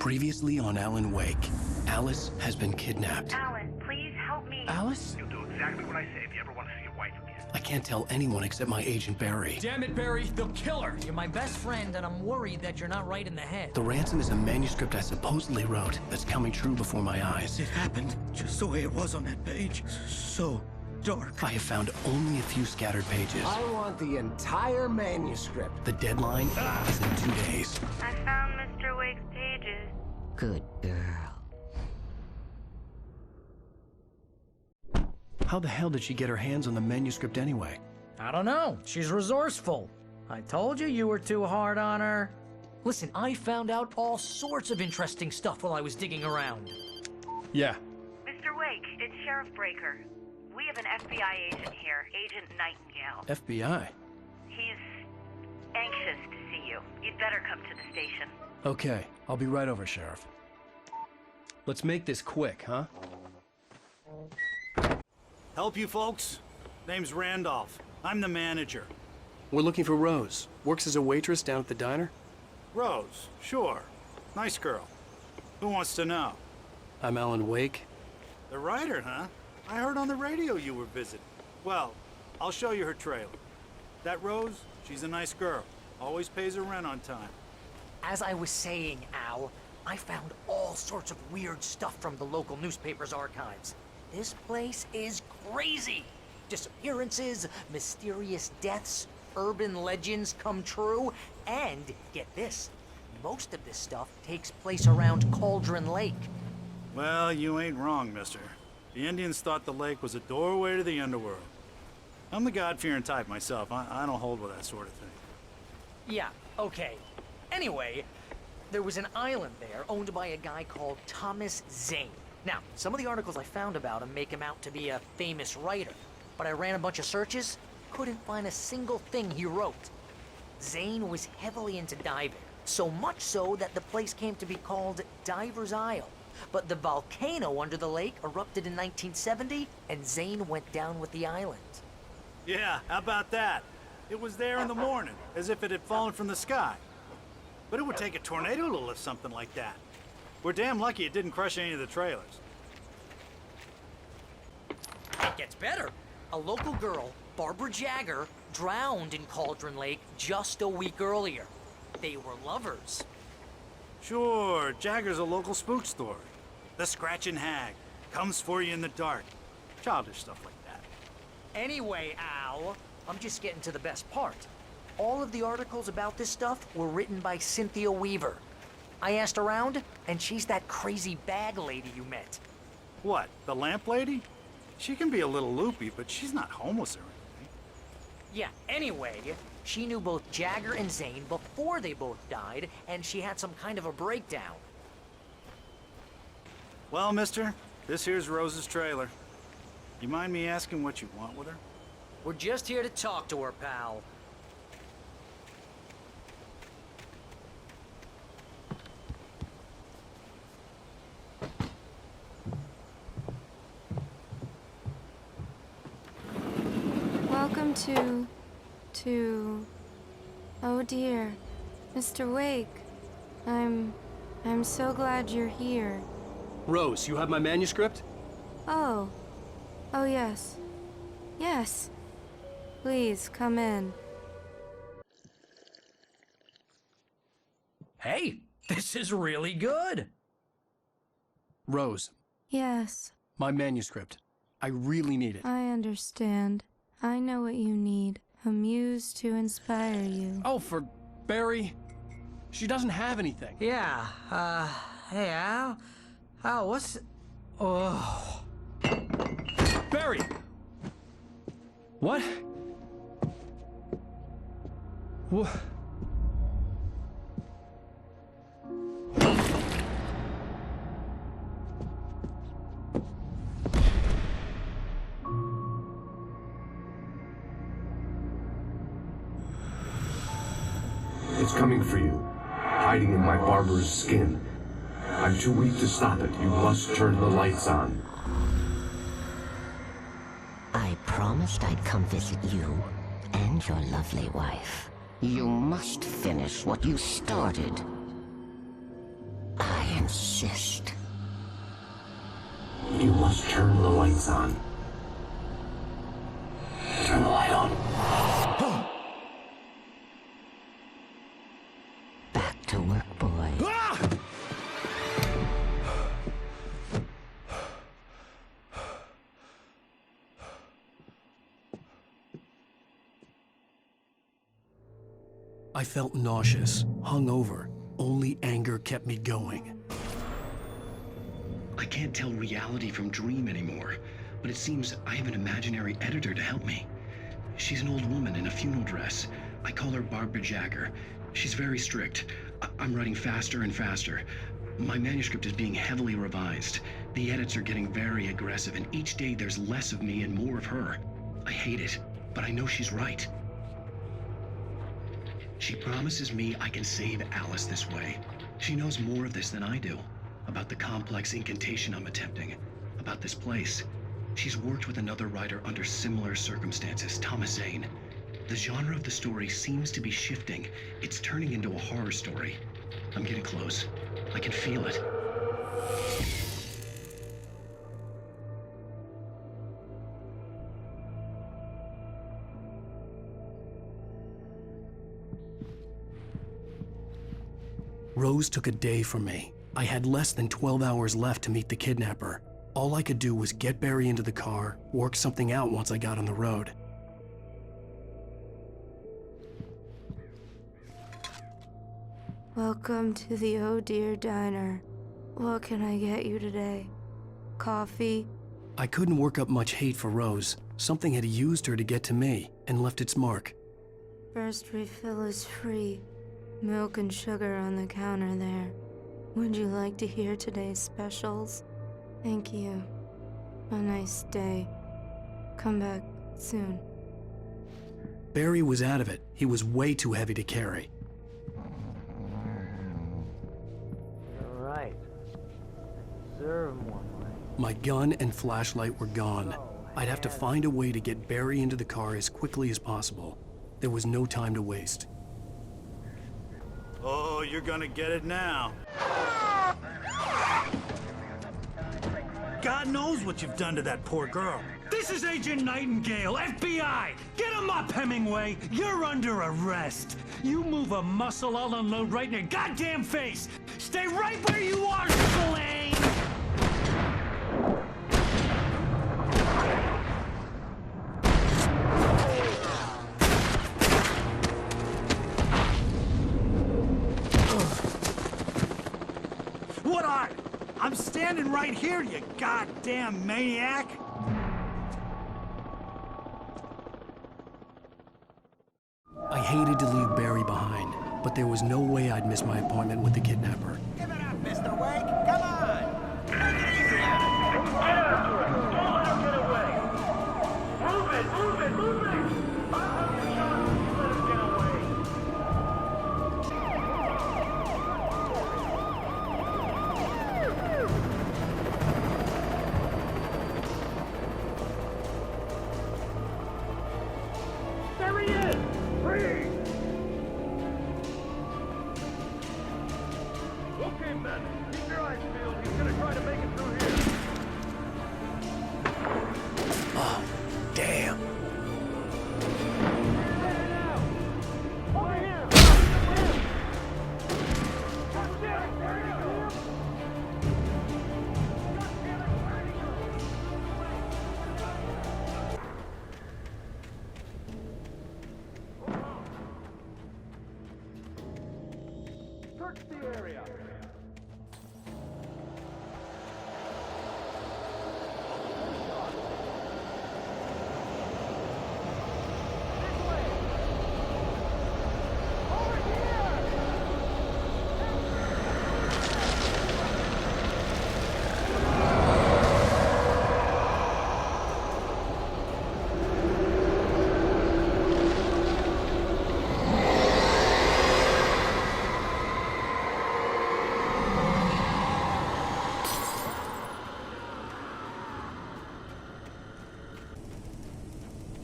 Previously on Alan Wake, Alice has been kidnapped. Alan, please help me. Alice? You'll do exactly what I say if you ever want to see your wife again. I can't tell anyone except my agent Barry. Damn it, Barry, they'll kill her! You're my best friend, and I'm worried that you're not right in the head. The ransom is a manuscript I supposedly wrote that's coming true before my eyes. It happened just the way it was on that page. So dark. I have found only a few scattered pages. I want the entire manuscript. The deadline is in 2 days. I found Mr. Wake's pages. Good girl. How the hell did she get her hands on the manuscript anyway? I don't know. She's resourceful. I told you were too hard on her. Listen, I found out all sorts of interesting stuff while I was digging around. Yeah. Mr. Wake, it's Sheriff Breaker. We have an FBI agent here, Agent Nightingale. FBI? He's anxious to see you. You'd better come to the station. Okay, I'll be right over, Sheriff. Let's make this quick, huh? Help you folks? Name's Randolph. I'm the manager. We're looking for Rose. Works as a waitress down at the diner. Rose, sure. Nice girl. Who wants to know? I'm Alan Wake. The writer, huh? I heard on the radio you were visiting. Well, I'll show you her trailer. That Rose, she's a nice girl. Always pays her rent on time. As I was saying, Al, I found all sorts of weird stuff from the local newspaper's archives. This place is crazy. Disappearances, mysterious deaths, urban legends come true, and get this, most of this stuff takes place around Cauldron Lake. Well, you ain't wrong, mister. The Indians thought the lake was a doorway to the underworld. I'm the God-fearing type myself. I don't hold with that sort of thing. Yeah, okay. Anyway, there was an island there owned by a guy called Thomas Zane. Now, some of the articles I found about him make him out to be a famous writer, but I ran a bunch of searches, couldn't find a single thing he wrote. Zane was heavily into diving, so much so that the place came to be called Diver's Isle. But the volcano under the lake erupted in 1970, and Zane went down with the island. Yeah, how about that? It was there in the morning, as if it had fallen from the sky. But it would take a tornado to lift something like that. We're damn lucky it didn't crush any of the trailers. It gets better. A local girl, Barbara Jagger, drowned in Cauldron Lake just a week earlier. They were lovers. Sure, Jagger's a local spook story. The Scratching Hag comes for you in the dark. Childish stuff like that. Anyway, Al, I'm just getting to the best part. All of the articles about this stuff were written by Cynthia Weaver. I asked around, and she's that crazy bag lady you met. What, the lamp lady? She can be a little loopy, but she's not homeless or anything. Yeah, anyway, she knew both Jagger and Zane before they both died, and she had some kind of a breakdown. Well, mister, this here's Rose's trailer. You mind me asking what you want with her? We're just here to talk to her, pal. Welcome to... Oh dear, Mr. Wake. I'm so glad you're here. Rose, you have my manuscript? Oh. Oh yes. Yes. Please, come in. Hey, this is really good. Rose, Yes, my manuscript. I really need it. I understand. I know what you need. A muse to inspire you. Oh, for Barry? She doesn't have anything. Yeah, hey, Al? Al, what's... Oh... Barry! What? What? It's coming for you, hiding in my barber's skin. I'm too weak to stop it. You must turn the lights on. I promised I'd come visit you and your lovely wife. You must finish what you started. I insist. You must turn the lights on. Turn the light on. Back to work, boy. I felt nauseous, hungover. Only anger kept me going. I can't tell reality from dream anymore, but it seems I have an imaginary editor to help me. She's an old woman in a funeral dress. I call her Barbara Jagger. She's very strict. I'm writing faster and faster. My manuscript is being heavily revised. The edits are getting very aggressive, and each day there's less of me and more of her. I hate it, but I know she's right. She promises me I can save Alice this way. She knows more of this than I do. About the complex incantation I'm attempting. About this place. She's worked with another writer under similar circumstances, Thomas Zane. The genre of the story seems to be shifting. It's turning into a horror story. I'm getting close. I can feel it. Rose took a day from me. I had less than 12 hours left to meet the kidnapper. All I could do was get Barry into the car, work something out once I got on the road. Welcome to the Oh Dear Diner. What can I get you today? Coffee? I couldn't work up much hate for Rose. Something had used her to get to me and left its mark. First refill is free. Milk and sugar on the counter there. Would you like to hear today's specials? Thank you. A nice day. Come back soon. Barry was out of it. He was way too heavy to carry. You're right. I deserve more money. My gun and flashlight were gone. I'd have to find a way to get Barry into the car as quickly as possible. There was no time to waste. Oh, you're gonna get it now. God knows what you've done to that poor girl. This is Agent Nightingale, FBI! Get him up, Hemingway! You're under arrest! You move a muscle, I'll unload right in your goddamn face! Stay right where you are, Slane! What are? I'm standing right here, you goddamn maniac! I hated to leave Barry behind, but there was no way I'd miss my appointment with the kidnapper. Give it up, Mr. Wake. Come on. Take it easy. Get after it! Don't let him get away! Move it! Move it! Move it! I'll have you shot if you let him get away! There he is! Free! Okay, men. Keep your eyes peeled. He's gonna try to make it through here. Oh, damn. Over here! God damn it! There he goes! God damn it! Where'd he go? Search the area.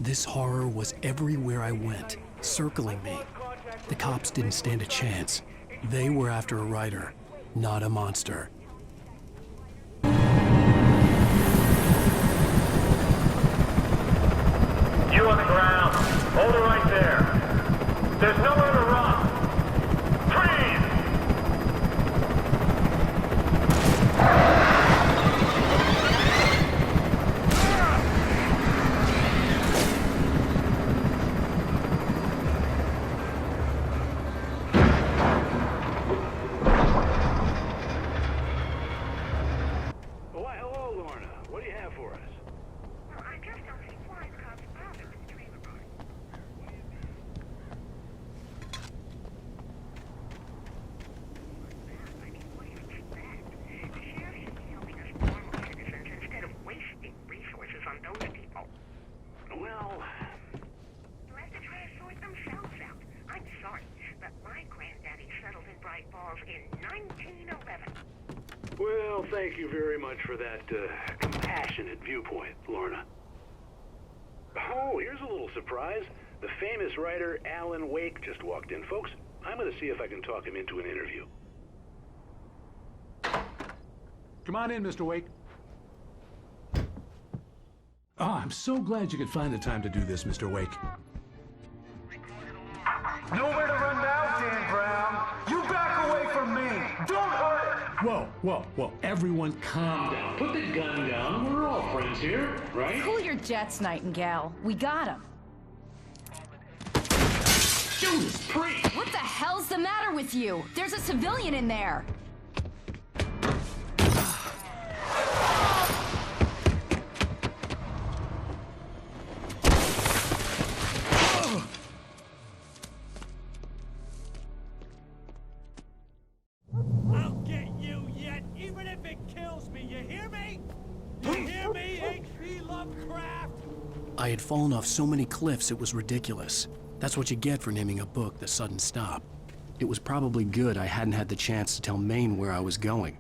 This horror was everywhere I went, circling me. The cops didn't stand a chance. They were after a writer. not a monster. You on the ground. Hold it right there. There's nowhere to run. Freeze! Why, hello, Lorna. What do you have for us? Well, I just don't see why the cops bothered with the dream about it. I mean, what do you expect? The sheriff should be helping us normal citizens instead of wasting resources on those people. Well, They'll have to try to sort themselves out. I'm sorry, but my granddaddy settled in Bright Falls in 1911. well, thank you very much for that compassionate viewpoint, Lorna. Oh, here's a little surprise. The famous writer Alan Wake just walked in. Folks, I'm going to see if I can talk him into an interview. Come on in, Mr. Wake. Oh, I'm so glad you could find the time to do this, Mr. Wake. Nowhere to run now, Dan Brown. You back away from me. Don't hurt it. Whoa. Everyone calm down. Put the gun down. We're all friends here, right? Cool your jets, Nightingale. We got him. Judas Priest! What the hell's the matter with you? There's a civilian in there. I'll get you yet, even if it kills me. You hear me? You hear me, H.P. Lovecraft? I had fallen off so many cliffs it was ridiculous. That's what you get for naming a book The Sudden Stop. It was probably good I hadn't had the chance to tell Maine where I was going.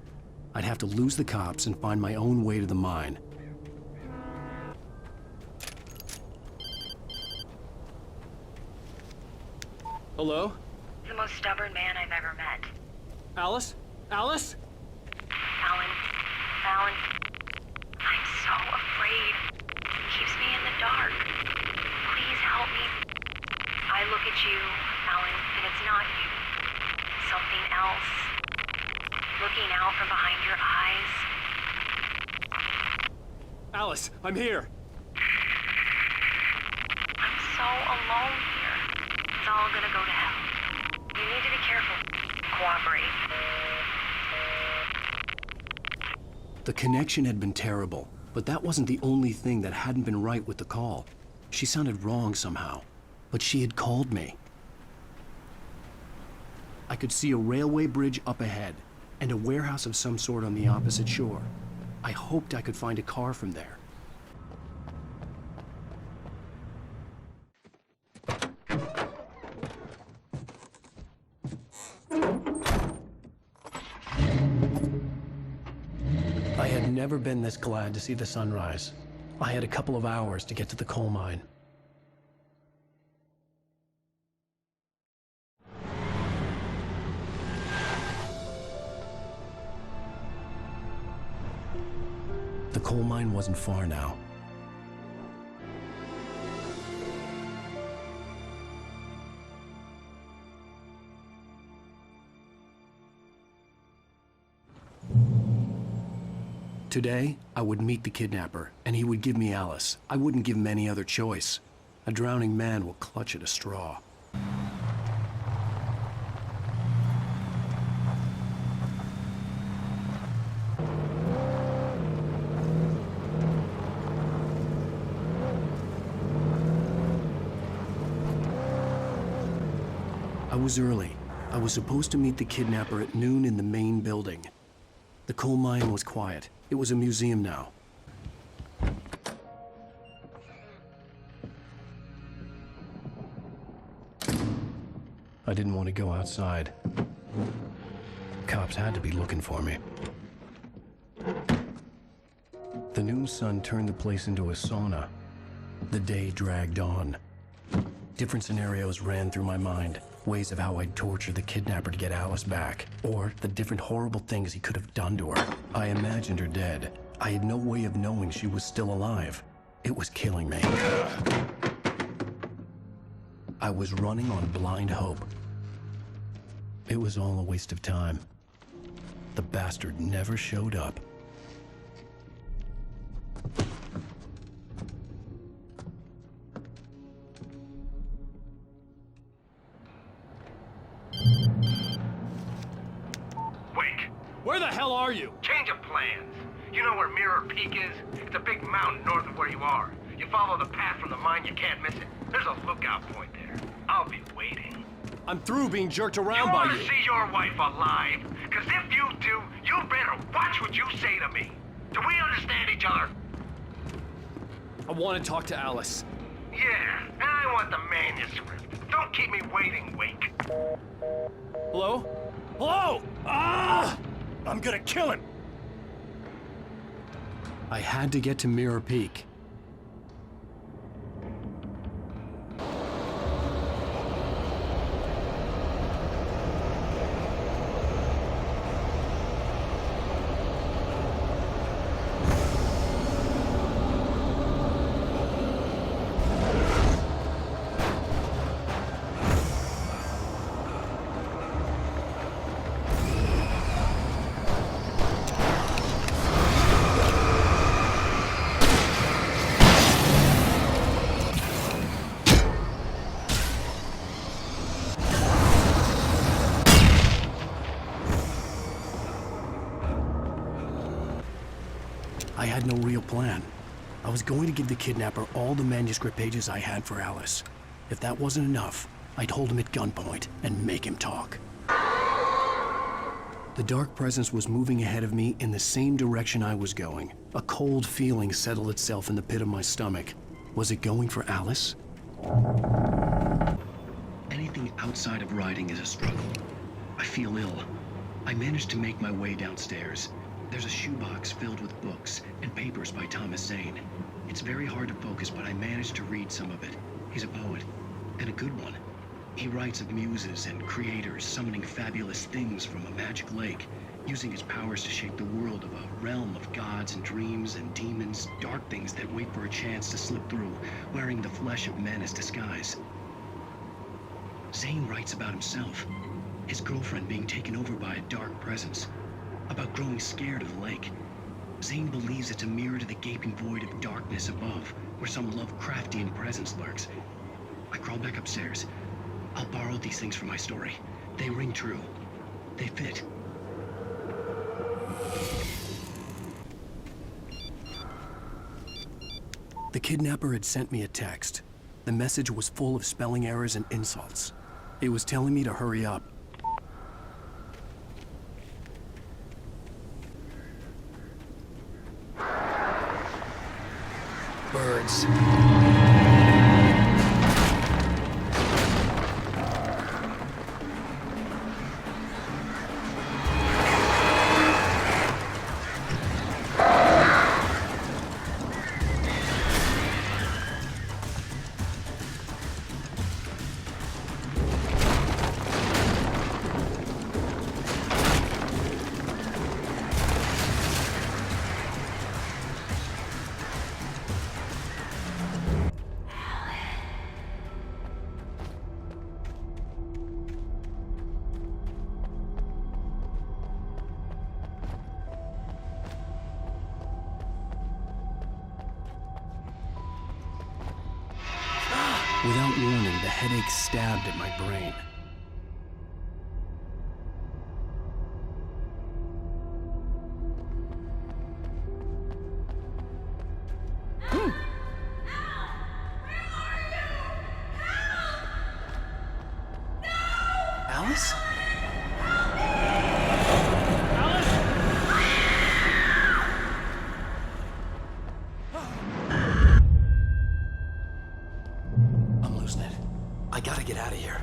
I'd have to lose the cops and find my own way to the mine. Hello? The most stubborn man I've ever met. Alice? Alice? Alan. I'm so afraid. It keeps me in the dark. Please help me. I look at you, Alan, and it's not you. Something else. Looking out from behind your eyes. Alice, I'm here. I'm so alone here. It's all gonna go to hell. You need to be careful. Cooperate. The connection had been terrible, but that wasn't the only thing that hadn't been right with the call. She sounded wrong somehow, but she had called me. I could see a railway bridge up ahead and a warehouse of some sort on the opposite shore. I hoped I could find a car from there. I had never been this glad to see the sunrise. I had a couple of hours to get to the coal mine. The coal mine wasn't far now. Today, I would meet the kidnapper, and he would give me Alice. I wouldn't give him any other choice. A drowning man will clutch at a straw. I was early. I was supposed to meet the kidnapper at noon in the main building. The coal mine was quiet. It was a museum now. I didn't want to go outside. Cops had to be looking for me. The noon sun turned the place into a sauna. The day dragged on. Different scenarios ran through my mind. Ways of how I'd torture the kidnapper to get Alice back, or the different horrible things he could have done to her. I imagined her dead. I had no way of knowing she was still alive. It was killing me. I was running on blind hope. It was all a waste of time. The bastard never showed up. Wake, Where the hell are you? change of plans. You know where Mirror Peak is? It's a big mountain north of where you are. You follow the path from the mine, you can't miss it. There's a lookout point there. I'll be waiting. I'm through being jerked around You by want you. to see your wife alive? Because if you do, you better watch what you say to me. Do we understand each other? I want to talk to Alice. Yeah, and I want the manuscript. Don't keep me waiting, Wake. Hello? Hello? Ah! I'm gonna kill him. I had to get to Mirror Peak. I had no real plan. I was going to give the kidnapper all the manuscript pages I had for Alice. If that wasn't enough, I'd hold him at gunpoint and make him talk. The dark presence was moving ahead of me in the same direction I was going. A cold feeling settled itself in the pit of my stomach. Was it going for Alice? Anything outside of writing is a struggle. I feel ill. I managed to make my way downstairs. There's a shoebox filled with books and papers by Thomas Zane. It's very hard to focus, but I managed to read some of it. He's a poet, and a good one. He writes of muses and creators summoning fabulous things from a magic lake, using his powers to shape the world of a realm of gods and dreams and demons, dark things that wait for a chance to slip through, wearing the flesh of men as disguise. Zane writes about himself, his girlfriend being taken over by a dark presence, about growing scared of the lake. Zane believes it's a mirror to the gaping void of darkness above, where some Lovecraftian presence lurks. I crawl back upstairs. I'll borrow these things for my story. They ring true. They fit. The kidnapper had sent me a text. The message was full of spelling errors and insults. It was telling me to hurry up. Birds. Without warning, the headache stabbed at my brain. Alice? I'm losing it. I gotta get out of here.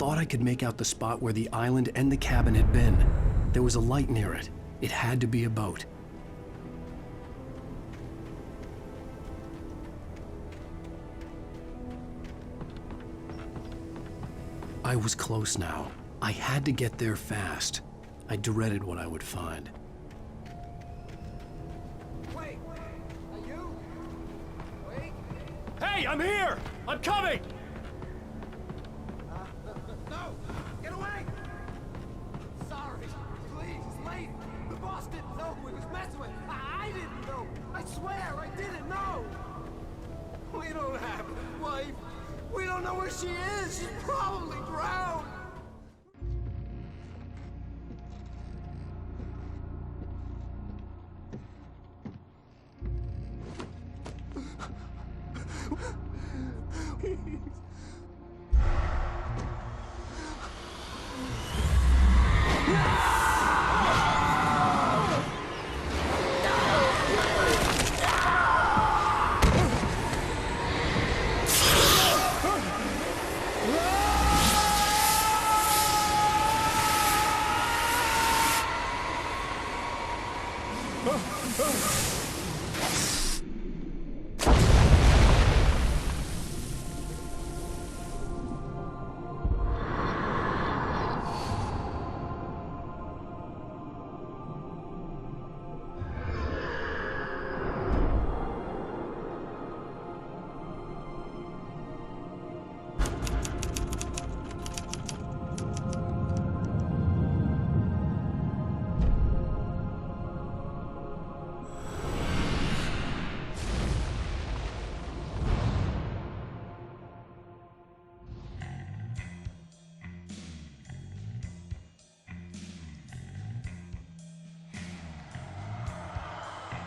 thought I could make out the spot where the island and the cabin had been. There was a light near it. It had to be a boat. I was close now. I had to get there fast. I dreaded what I would find. Wait! Are you? Wait! Hey, I'm here! I'm coming! No! Get away! Sorry. Please, it's late. The boss didn't know who he was messing with. I didn't know. I swear, I didn't know. We don't have a wife. We don't know where she is. She's probably drowned.